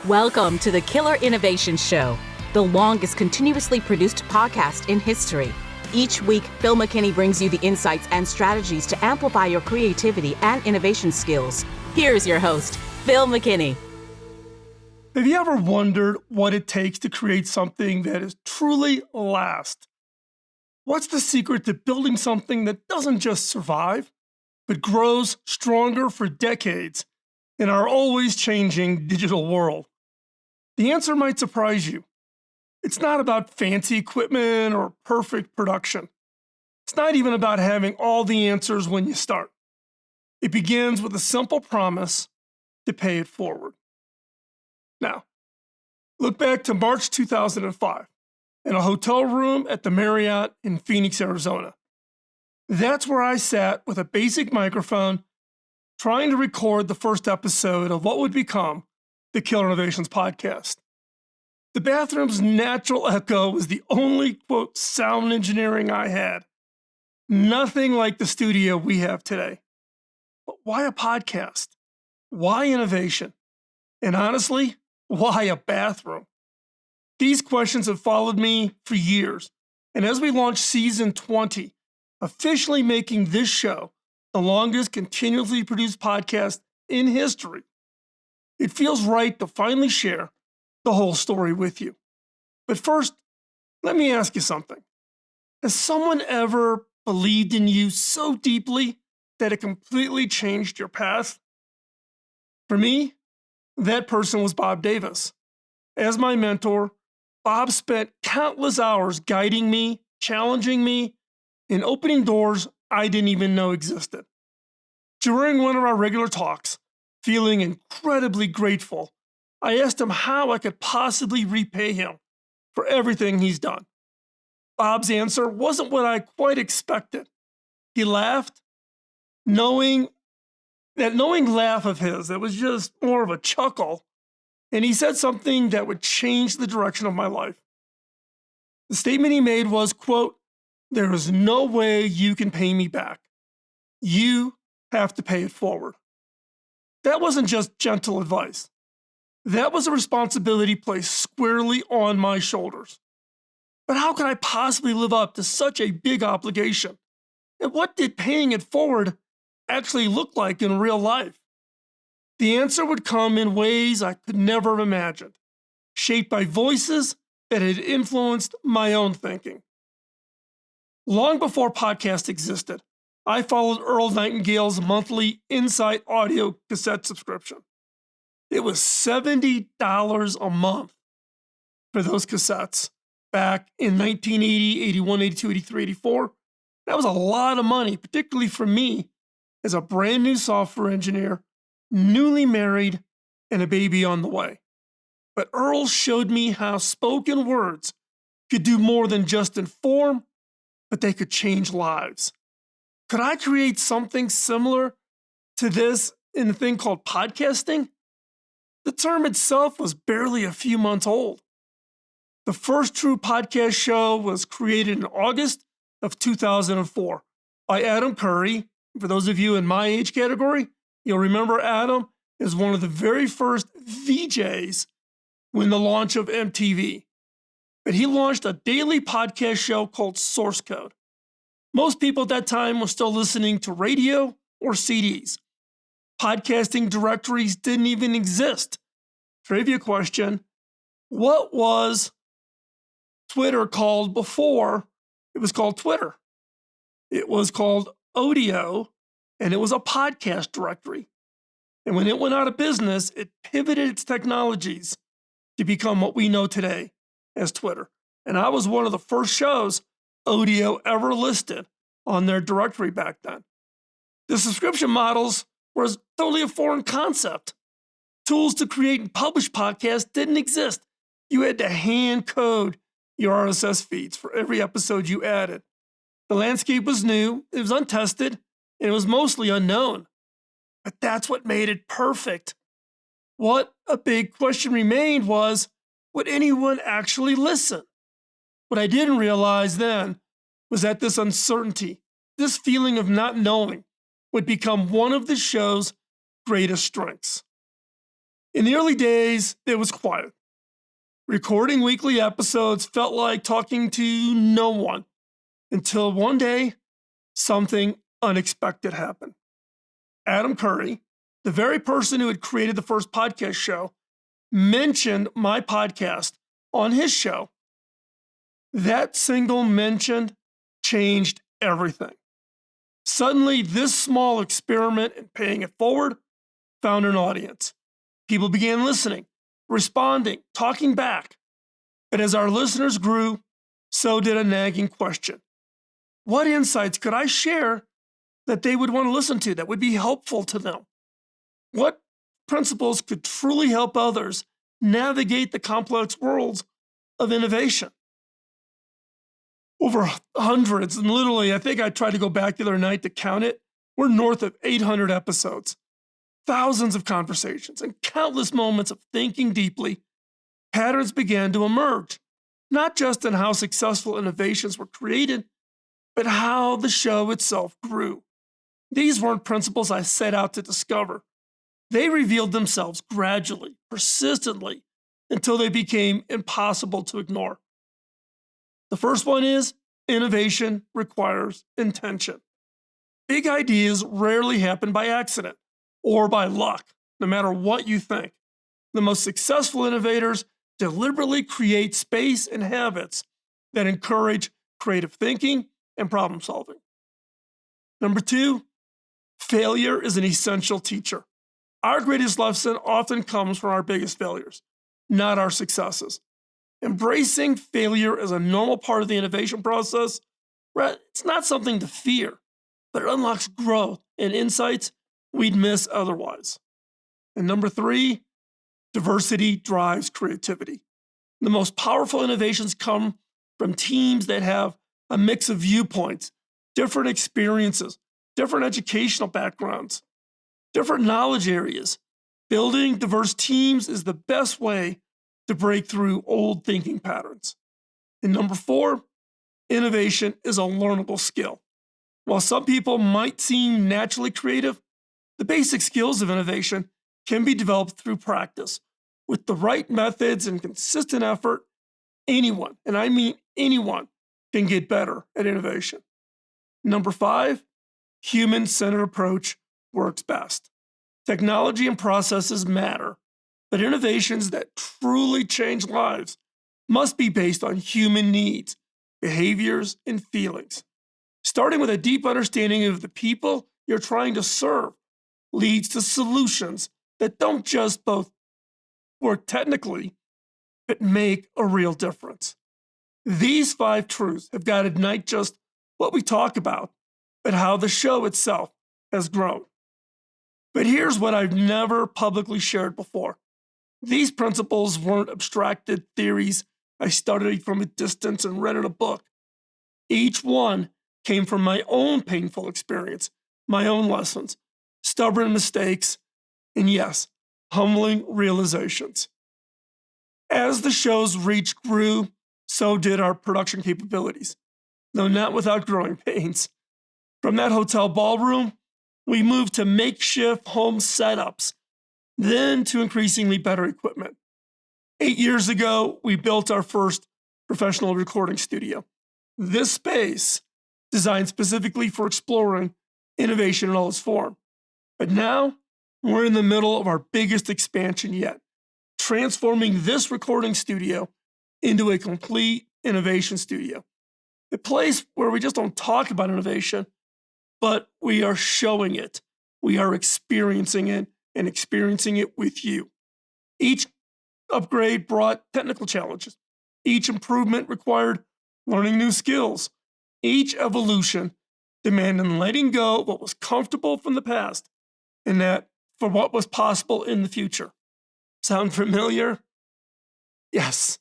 Welcome to the Killer Innovation Show, the longest continuously produced podcast in history. Each week, Phil McKinney brings you the insights and strategies to amplify your creativity and innovation skills. Here's your host, Phil McKinney. Have you ever wondered what it takes to create something that is truly last? What's the secret to building something that doesn't just survive, but grows stronger for decades in our always changing digital world? The answer might surprise you. It's not about fancy equipment or perfect production. It's not even about having all the answers when you start. It begins with a simple promise to pay it forward. Now, look back to March 2005 in a hotel room at the Marriott in Phoenix, Arizona. That's where I sat with a basic microphone trying to record the first episode of what would become the Killer Innovations podcast. The bathroom's natural echo was the only, quote, sound engineering I had. Nothing like the studio we have today. But why a podcast? Why innovation? And honestly, why a bathroom? These questions have followed me for years. And as we launch season 20, officially making this show the longest continuously produced podcast in history, it feels right to finally share the whole story with you. But first, let me ask you something. Has someone ever believed in you so deeply that it completely changed your path? For me, that person was Bob Davis. As my mentor, Bob spent countless hours guiding me, challenging me, and opening doors I didn't even know existed. During one of our regular talks, feeling incredibly grateful, I asked him how I could possibly repay him for everything he's done. Bob's answer wasn't what I quite expected. He laughed, knowing laugh of his that was just more of a chuckle, and he said something that would change the direction of my life. The statement he made was, quote, "There is no way you can pay me back. You have to pay it forward." That wasn't just gentle advice. That was a responsibility placed squarely on my shoulders. But how could I possibly live up to such a big obligation? And what did paying it forward actually look like in real life? The answer would come in ways I could never have imagined, shaped by voices that had influenced my own thinking. Long before podcasts existed, I followed Earl Nightingale's monthly Insight audio cassette subscription. It was $70 a month for those cassettes back in 1980, 81, 82, 83, 84. That was a lot of money, particularly for me as a brand new software engineer, newly married, and a baby on the way. But Earl showed me how spoken words could do more than just inform, but they could change lives. Could I create something similar to this in a thing called podcasting? The term itself was barely a few months old. The first true podcast show was created in August of 2004 by Adam Curry. For those of you in my age category, you'll remember Adam as one of the very first VJs when the launch of MTV. But he launched a daily podcast show called Source Code. Most people at that time were still listening to radio or CDs. Podcasting directories didn't even exist. Trivia question: what was Twitter called before it was called Twitter? It was called Odeo, and it was a podcast directory. And when it went out of business, it pivoted its technologies to become what we know today as Twitter. And I was one of the first shows Odeo ever listed on their directory back then. The subscription models was totally a foreign concept. Tools to create and publish podcasts didn't exist. You had to hand code your RSS feeds for every episode you added. The landscape was new, it was untested, and it was mostly unknown. But that's what made it perfect. What a big question remained was, would anyone actually listen? What I didn't realize then was that this uncertainty, this feeling of not knowing, would become one of the show's greatest strengths. In the early days, it was quiet. Recording weekly episodes felt like talking to no one until one day, something unexpected happened. Adam Curry, the very person who had created the first podcast show, mentioned my podcast on his show. That single mention changed everything. Suddenly, this small experiment in paying it forward found an audience. People began listening, responding, talking back. But as our listeners grew, so did a nagging question. What insights could I share that they would want to listen to, that would be helpful to them? What principles could truly help others navigate the complex worlds of innovation? Over hundreds, and literally, I think I tried to go back the other night to count it. We're north of 800 episodes, thousands of conversations, and countless moments of thinking deeply. Patterns began to emerge, not just in how successful innovations were created, but how the show itself grew. These weren't principles I set out to discover. They revealed themselves gradually, persistently, until they became impossible to ignore. The first one is innovation requires intention. Big ideas rarely happen by accident or by luck, no matter what you think. The most successful innovators deliberately create space and habits that encourage creative thinking and problem solving. Number two, failure is an essential teacher. Our greatest lesson often comes from our biggest failures, not our successes. Embracing failure as a normal part of the innovation process, it's not something to fear, but it unlocks growth and insights we'd miss otherwise. And number three, diversity drives creativity. The most powerful innovations come from teams that have a mix of viewpoints, different experiences, different educational backgrounds, different knowledge areas. Building diverse teams is the best way to break through old thinking patterns. And number four, innovation is a learnable skill. While some people might seem naturally creative, the basic skills of innovation can be developed through practice. With the right methods and consistent effort, anyone, and I mean anyone, can get better at innovation. Number five, human-centered approach works best. Technology and processes matter, but innovations that truly change lives must be based on human needs, behaviors, and feelings. Starting with a deep understanding of the people you're trying to serve leads to solutions that don't just both work technically, but make a real difference. These five truths have guided not just what we talk about, but how the show itself has grown. But here's what I've never publicly shared before. These principles weren't abstracted theories I studied from a distance and read in a book. Each one came from my own painful experience, my own lessons, stubborn mistakes, and yes, humbling realizations. As the show's reach grew, so did our production capabilities, though not without growing pains. From that hotel ballroom, we moved to makeshift home setups, then to increasingly better equipment. 8 years ago, we built our first professional recording studio. This space, designed specifically for exploring innovation in all its form. But now, we're in the middle of our biggest expansion yet, transforming this recording studio into a complete innovation studio. A place where we just don't talk about innovation, but we are showing it. We are experiencing it and experiencing it with you. Each upgrade brought technical challenges. Each improvement required learning new skills. Each evolution demanded letting go of what was comfortable from the past and that for what was possible in the future. Sound familiar? Yes,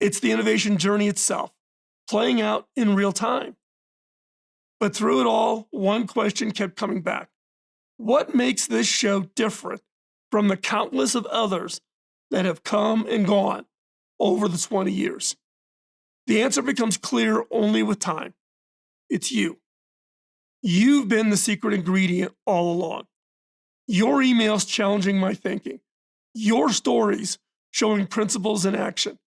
it's the innovation journey itself, playing out in real time. But through it all, one question kept coming back. What makes this show different from the countless of others that have come and gone over the 20 years? The answer becomes clear only with time. It's you. You've been the secret ingredient all along. Your emails challenging my thinking, Your stories showing principles in action.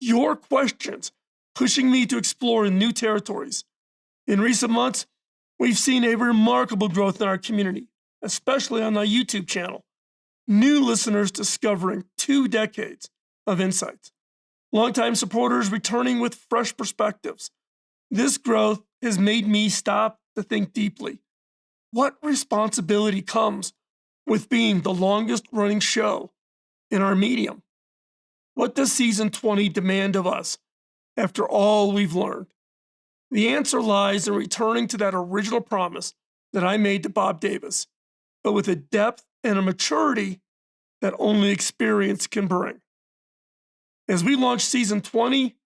Your questions pushing me to explore new territories. In recent months, we've seen a remarkable growth in our community, especially on our YouTube channel. New listeners discovering 2 decades of insights. Longtime supporters returning with fresh perspectives. This growth has made me stop to think deeply. What responsibility comes with being the longest running show in our medium? What does season 20 demand of us after all we've learned? The answer lies in returning to that original promise that I made to Bob Davis, but with a depth and a maturity that only experience can bring. As we launch season 20,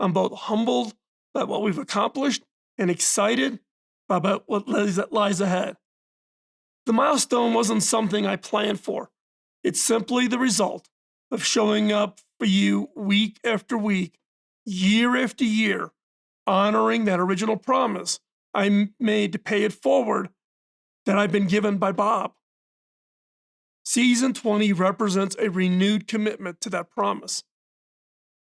I'm both humbled by what we've accomplished and excited about what lies ahead. The milestone wasn't something I planned for. It's simply the result of showing up for you week after week, year after year, honoring that original promise I made to pay it forward that I've been given by Bob. Season 20 represents a renewed commitment to that promise.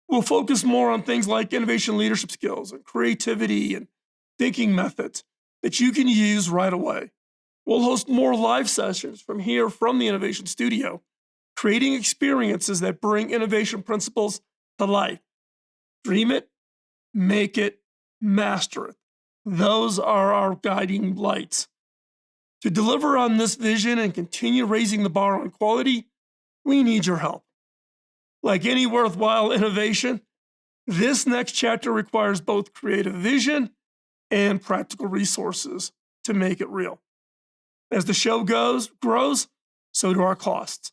We'll focus more on things like innovation leadership skills and creativity and thinking methods that you can use right away. We'll host more live sessions from the Innovation Studio, creating experiences that bring innovation principles to life. Dream it, make it, master it. Those are our guiding lights. To deliver on this vision and continue raising the bar on quality, we need your help. Like any worthwhile innovation, this next chapter requires both creative vision and practical resources to make it real. As the show grows, so do our costs.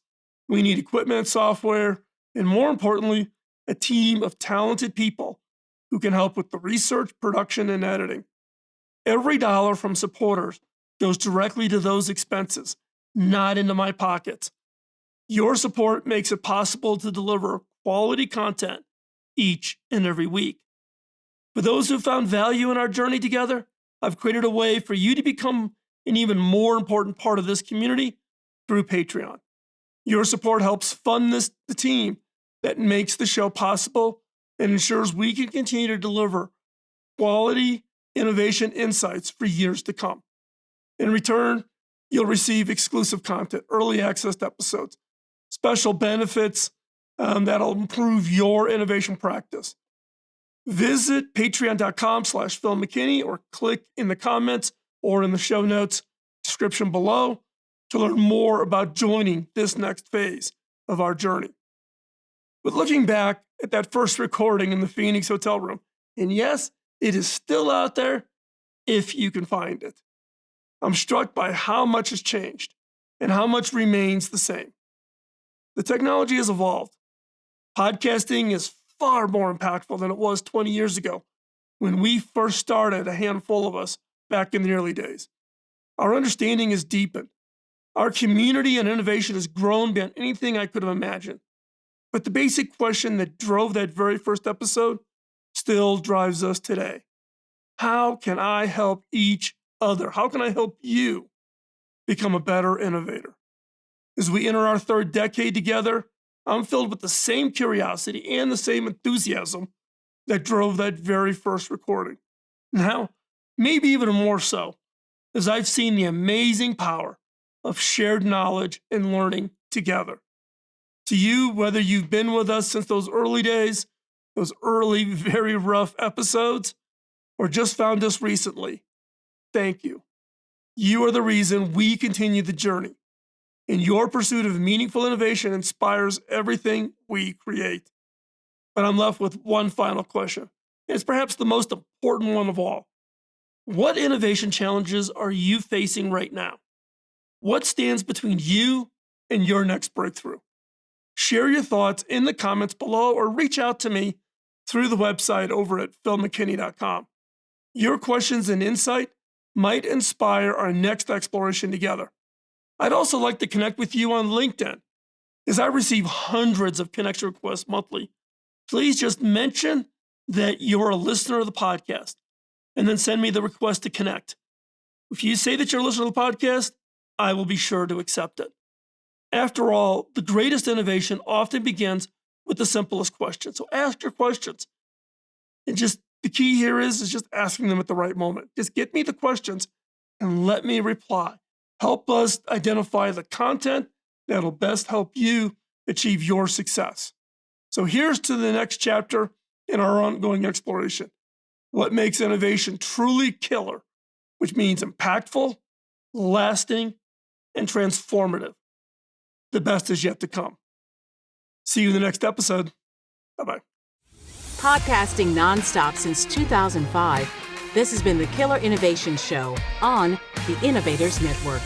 We need equipment, software, and more importantly, a team of talented people who can help with the research, production, and editing. Every dollar from supporters goes directly to those expenses, not into my pockets. Your support makes it possible to deliver quality content each and every week. For those who found value in our journey together, I've created a way for you to become an even more important part of this community through Patreon. Your support helps fund the team that makes the show possible and ensures we can continue to deliver quality innovation insights for years to come. In return, you'll receive exclusive content, early access to episodes, special benefits that'll improve your innovation practice. Visit patreon.com/Phil McKinney or click in the comments or in the show notes description below to learn more about joining this next phase of our journey. But looking back at that first recording in the Phoenix hotel room, and yes, it is still out there if you can find it, I'm struck by how much has changed and how much remains the same. The technology has evolved. Podcasting is far more impactful than it was 20 years ago when we first started, a handful of us, back in the early days. Our understanding has deepened. Our community and innovation has grown beyond anything I could have imagined. But the basic question that drove that very first episode still drives us today. How can I help each other? How can I help you become a better innovator? As we enter our third decade together, I'm filled with the same curiosity and the same enthusiasm that drove that very first recording. Now, maybe even more so, as I've seen the amazing power of shared knowledge and learning together. To you, whether you've been with us since those early days, those early, very rough episodes, or just found us recently, thank you. You are the reason we continue the journey. And your pursuit of meaningful innovation inspires everything we create. But I'm left with one final question. And it's perhaps the most important one of all. What innovation challenges are you facing right now? What stands between you and your next breakthrough? Share your thoughts in the comments below or reach out to me through the website over at philmckinney.com. Your questions and insight might inspire our next exploration together. I'd also like to connect with you on LinkedIn. As I receive hundreds of connection requests monthly, please just mention that you're a listener of the podcast and then send me the request to connect. If you say that you're a listener to the podcast, I will be sure to accept it. After all, the greatest innovation often begins with the simplest question. So ask your questions. And just the key here is just asking them at the right moment. Just get me the questions and let me reply. Help us identify the content that'll best help you achieve your success. So here's to the next chapter in our ongoing exploration. What makes innovation truly killer, which means impactful, lasting, and transformative. The best is yet to come. See you in the next episode. Bye-bye. Podcasting nonstop since 2005, this has been the Killer Innovation Show on the Innovators Network.